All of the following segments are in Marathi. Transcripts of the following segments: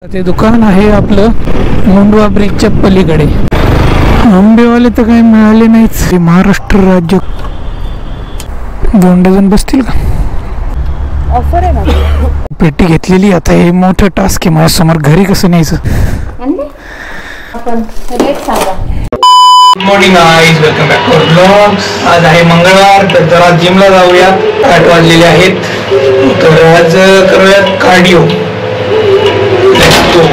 ते दुकान आहे आपलं मुंडवा ब्रिजच्या पलीकडे. आंबेवाले तर काही मिळाले नाहीच. महाराष्ट्र राज्य 2 डझन बसतील का? ऑफर आहे ना. पेटी घेतलेली. आता हे मोठं टास्क आहे माझ्यासमोर. घरी कसं न्यायचं? आपण रेट सांगा. Good morning guys, welcome back to blogs. आज आहे मंगळवार, तर जरा जिमला जाऊया. 8 वाजलेले आहेत, तर आज करूयात कार्डिओ. Let's go.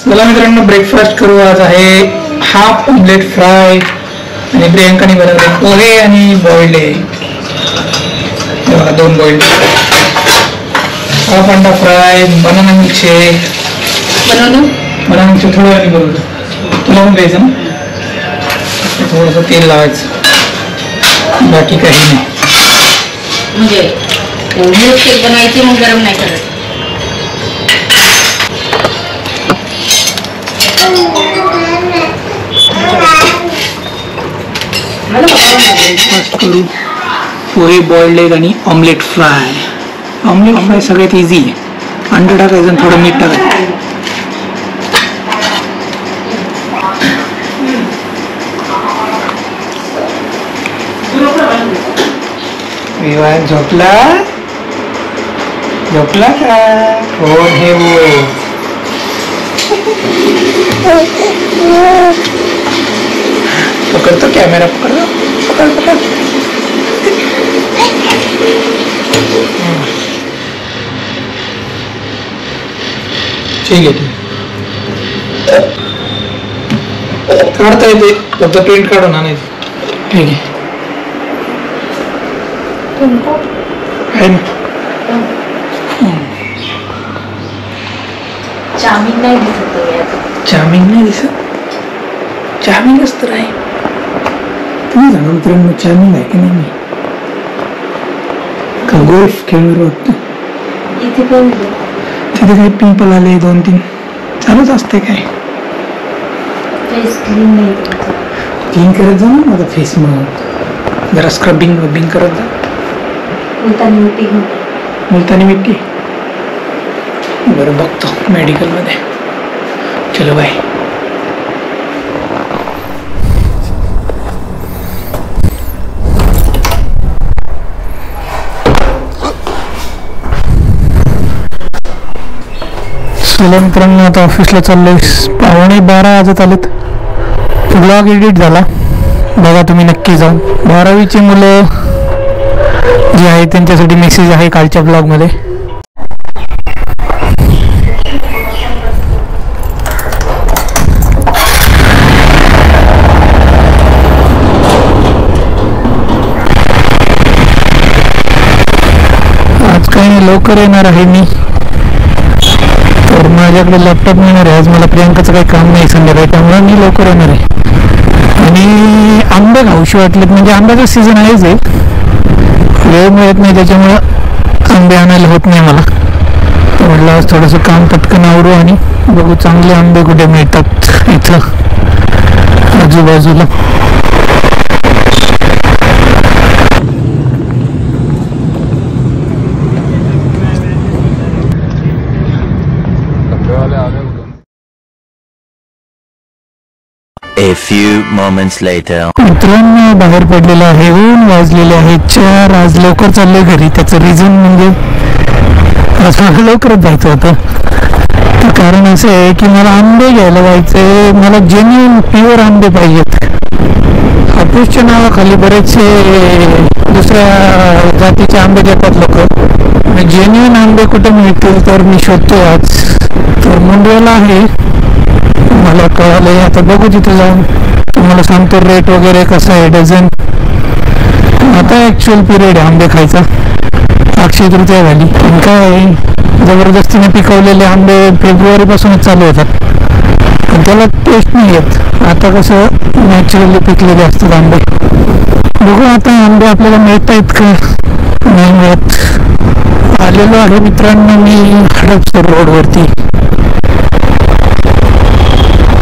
चला मित्रांनो, ब्रेकफास्ट करू. आज आहे हाफ ऑमलेट फ्राय आणि प्रियंकाने बनवले पोहे आणि बॉइल्ड एग. 2 बॉइल्ड, हाफ अंडा fry, banana milkshake. Banana milkshake थोडं आणि बरोबर तुला पण द्यायचं ना. थोडंसं तेल लावायचं, बाकी काही नाही. म्हणजे मिल्कशेक बनवायचे, मग गरम नाही करत. ब्रेकफास्ट करू. पोहे, बॉइल्ड एग आणि ऑमलेट फ्राय. ऑमलेट फ्राय सगळ्यात इझी आहे. अंडा टाकायचं आणि थोडं मीठ टाकायचं. विवाह झोपला झोपला का? हो हे वो पकड़तो कैमरा, पकड़ पकड़ पकड़. ठीक आहे, काढता येते, फक्त प्रिंट काढून आणायची. ठीक आहे ना. चामिंग नाही दिसत. चामिंग नाही दिसत. चामिंगच तर आहे. तुम्ही सांगा मित्रांनो, चामिंग आहे की नाही? का गोल्फ खेळणार वाटतं. इथे पण तिथे काही पिंपल आले 2-3. चालूच असते काय. फेस क्लीन नाही. क्लीन करत जा ना माझा फेस. मग जरा स्क्रबिंग वबिंग करत जा. मुलतानी मिट्टी घेऊन. मुलतानी मिट्टी बरं बघतो मेडिकलमध्ये. चलो बाय. चला मित्रांनो, आता ऑफिसला चाललोय. 11:15 वाजत आलेत. ब्लॉग एडिट झाला, बघा तुम्ही नक्की जाऊन. 12वीची मुलं जी आहे त्यांच्यासाठी मेसेज आहे कालच्या ब्लॉगमध्ये. आज काही लवकर येणार आहे मी, तर माझ्याकडे लॅपटॉप मिळणार आहे. आज मला प्रियंकाचं काही काम नाही संध्याकाळी, त्यामुळे मी लवकर येणार आहे. आणि आंबे खाऊशी वाटलेत, म्हणजे आंब्याचा सीझन आहेच आहे. वेळ मिळत नाही त्याच्यामुळं आंबे आणायला होत नाही मला. तर म्हटलं आज थोडंसं काम पटकन आवरू आणि बघू चांगले आंबे कुठे मिळतात इथं आजूबाजूला. A few moments later. मित्रांनो, बाहेर पडलेलं आहे. ऊन वाजलेले आहे 4. आज लवकर चाललोय घरी. त्याचं रिझन म्हणजे आज मला लवकरच जायचं होतं. तर कारण असं आहे की मला आंबे घ्यायला जायचे. मला जेन्युइन प्युअर आंबे पाहिजेत. हापूसच्या नावाखाली बरेचसे दुसऱ्या जातीचे आंबे देतात लोक. जेन्युइन आंबे कुठे मिळतील तर मी शोधतो आज. तर मुंबईला आहे, मला कळालंय. आता बघू तिथे जाऊन तुम्हाला सांगतो रेट वगैरे कसं आहे डझन. आता ॲक्च्युअल पिरियड आहे आंबे खायचा. अक्षय तृतीया झाली, पण काय जबरदस्तीने पिकवलेले आंबे फेब्रुवारीपासूनच चालू होतात. पण त्याला टेस्ट नाही येत. आता कसं नॅचरली पिकलेले असतात आंबे. बघू आता आंबे आपल्याला मिळत आहेत का नाही मिळत. आलेलो आहे मित्रांनो मी हडपसर रोडवरती.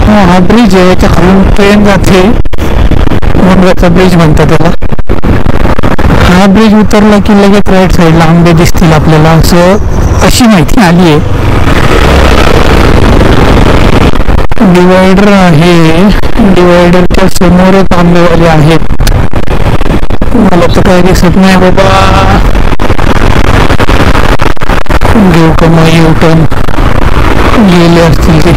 हा ब्रिज आहे, याच्या खालून ट्रेन जाते, मुंबईचा ब्रिज म्हणतात त्याला. हा ब्रिज उतरला की लगेच राईट साईडला आंबे दिसतील आपल्याला, असं अशी माहिती आली आहे. डिवायडर आहे, डिवायडरच्या समोरच आंबेवाले आहेत. मला तर काही दिसत नाही बाबा. घेऊ का मग युटर्न, गेले असतील ते.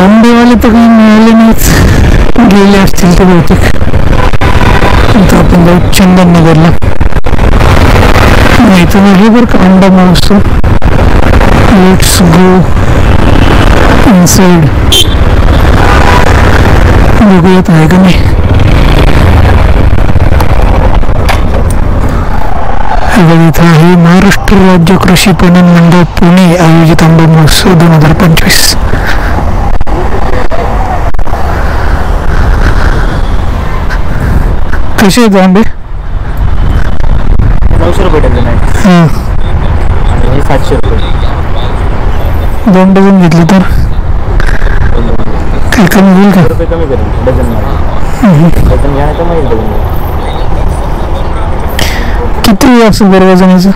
आंबेवाले तर काही मिळाले नाहीच, गेले असतील ते बहुतेक. आता आपण जाऊ चंदननगरला. इथं आहे बरं का आंबा महोत्सव. लेट्स गो इनसाइड, बघूयात आहे का नाही. इथं आहे महाराष्ट्र राज्य कृषी पणन मंडळ पुणे आयोजित आंबा महोत्सव 2025. कसे आहेत आंबे? 900 रुपये डझन आहे हां, आणि 700 रुपये. 2 डझन घेतले तर काही कमी होईल का? रुपये कमी करेल डझन डझन घ्या तर मग डझन किती असं बरं वजनाचं?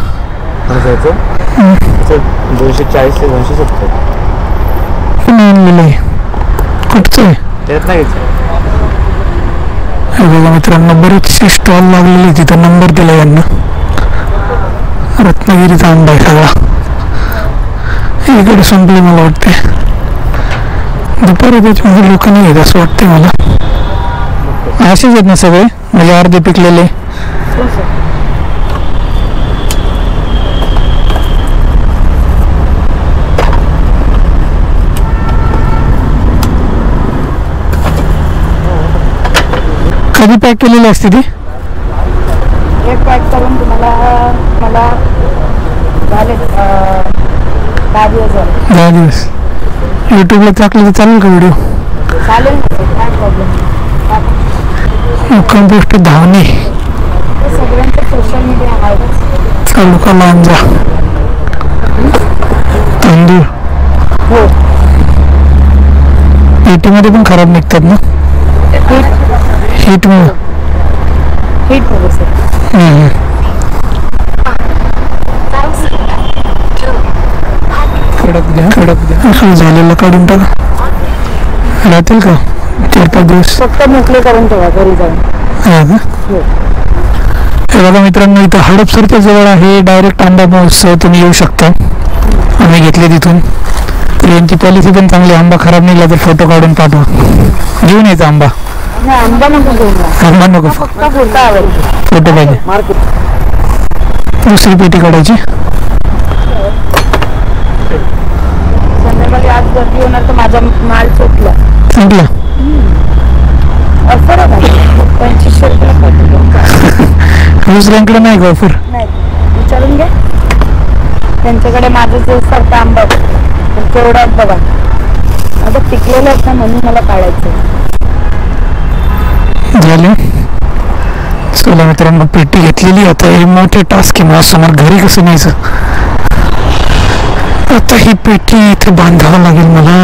घ्यायचं 240 ते 270. पुन्हा आणलेलं आहे, कुठचं आहे? त्यात नाही घ्यायचं. हे बघा मित्रांनो, बरेचसे स्टॉल लागलेले, तिथं नंबर दिला यांना. रत्नागिरीचा आंबा आहे सगळा. इकडे संपले मला वाटते, दुपारी त्याच्यामध्ये लोक नाही आहेत असं वाटते मला. असेच आहेत ना सगळे, म्हणजे अर्धे पिकलेले. कधी पॅक केलेली असते ती? एक पॅक करून तुम्हाला मला झाले 10 दिवस झाले. 10 दिवस. यूट्यूबला टाकलं तर चालेल का व्हिडिओ? चालेल ना, काय प्रॉब्लेम. कंपोस्ट धावणे सगळ्यांचे सोशल मीडिया आहे. चालू का लांजा तांदूळ हो, पेटीमध्ये पण खराब निघतात ना हीटमुळे? हीटमध्ये सर. कडक द्या असं झालेलं काढून टाका. राहतील का 4-5 दिवस? फक्त मोकळे करून ठेवा घरी जाऊन. हा का? हे बघा मित्रांनो, इथं हडपसरच्या जवळ आहे डायरेक्ट आंबा महोत्सव, तुम्ही येऊ शकता. आम्ही घेतले तिथून. तर यांची पॉलिसी पण चांगली, आंबा खराब निघाला तर फोटो काढून पाठवा. घेऊन यायचा आंबा. आंबा नको घेऊन, आंबा नको, फक्त फोटो आवडतो. फोटो पाहिजे. दुसरी पेटी काढायची. संध्याकाळी आज गर्दी होणार तर माझा माल सुटला. संपला. ऑफर आहे 2500 रुपये. दुसऱ्यांकडे नाही का ऑफर? नाही, विचारून घ्या त्यांच्याकडे. माझं जे सारखं आंबा तेवढा बघा, आता पिकलेलं आहेत ना म्हणून मला काढायचं. झाले. चला मित्रांनो, पेटी घेतलेली. आता हे मोठे टास्क आहे माझ्यासमोर, घरी कसं न्यायचं. आता ही पेटी इथे बांधावं लागेल मला.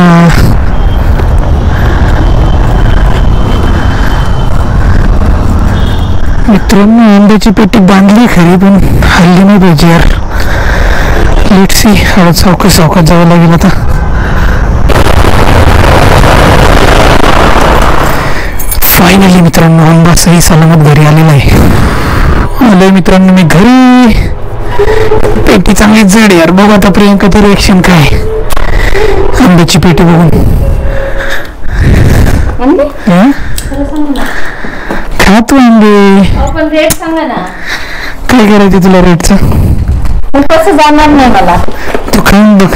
मित्रांनो, आंब्याची पेटी बांधली खरी, पण हल्ली नाही पाहिजे यार. लेट्स सी, सावकाश सावकाश जावं लागेल आता. फायनली मित्रांनो, आंबा सही सलामत घरी आलेला आहे. आलोय मित्रांनो मी घरी. पेटी चांगली जड यार. बघू आता प्रियंकाचं रिएक्शन काय आंब्याची पेटी बघून. खातो आंबे. पण रेट सांगा ना, काय करायचं तुला रेटचं? कसं जाणार नाही मला. तू खाऊन बघ.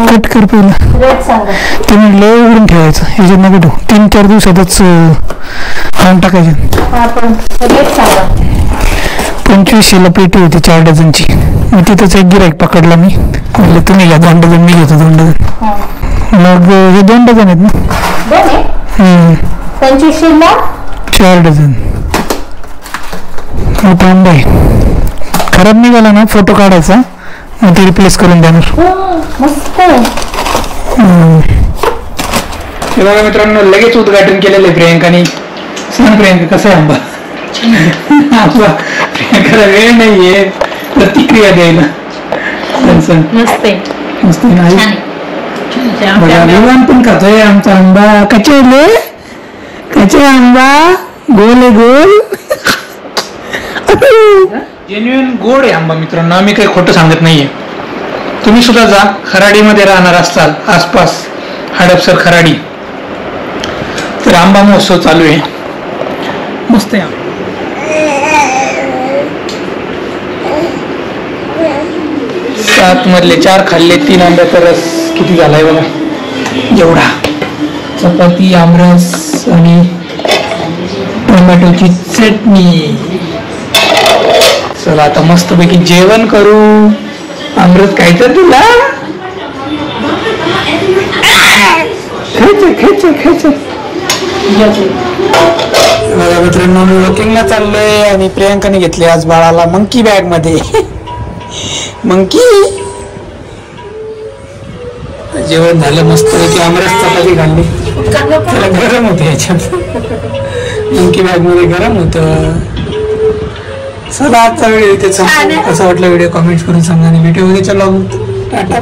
कट कर पहिला. रेट सांगा. ते म्हटलं उघडून ठेवायचं ह्याच्यात नका ठेवू. 3-4 दिवसातच खाऊन टाकायचे. हा पण रेट सांगा. 2500ला पेटी होती 4 डझनची. मग तिथंच एक गिराईक पकडला मी. म्हटलं तुम्ही घ्या 2 डझन, मी घेतो 2 डझन. मग हे 2 डझन आहेत ना. 2500ला 4 डझन. मोठा आंबा आहे. खराब निघाला ना फोटो काढायचा, मग ते रिप्लेस करून देणार. मस्त. हे बघा मित्रांनो, लगेच उद्घाटन केलेलं आहे प्रियंकाने. सांग प्रियंका, कसा आहे आंबा? आंबा प्रियंकाला वेळ नाहीये प्रतिक्रिया द्यायला. मस्त आहे. मस्त नाही बघा, विमान पण खातोय आमचा आंबा. कचे आंबा गोल आहे, गोल. जेन्युइन गोड आहे आंबा मित्रांनो, आम्ही काही खोटं सांगत नाहीये. तुम्ही सुद्धा जा, खराडीमध्ये राहणार असाल आसपास, हडपसर खराडी, तर आंबा महोत्सव चालू आहे. मस्त आहे. 7 मधले 4 खाल्ले, 3 आंब्याचा रस किती झालाय बघा एवढा. चपाती, आमरस आणि टोमॅटोची चटणी. चला आता मस्तपैकी जेवण करू. आमरस खायचं तुला? खायचं. बघा मित्रांनो, मी वॉकिंगला चाललोय आणि प्रियंकाने घेतले आज बाळाला मंकी बॅग मध्ये. मंकी. जेवण झालं मस्तपैकी, आमरस चपाती खाल्ली. त्याला गरम होते याच्यात, मंकी बॅग मध्ये गरम होत. चला आजचा व्हिडिओ इथे संपतो. कसा वाटला व्हिडिओ कमेंट करून सांगा आणि व्हिडिओ उद्याच्या लॉग टाटा.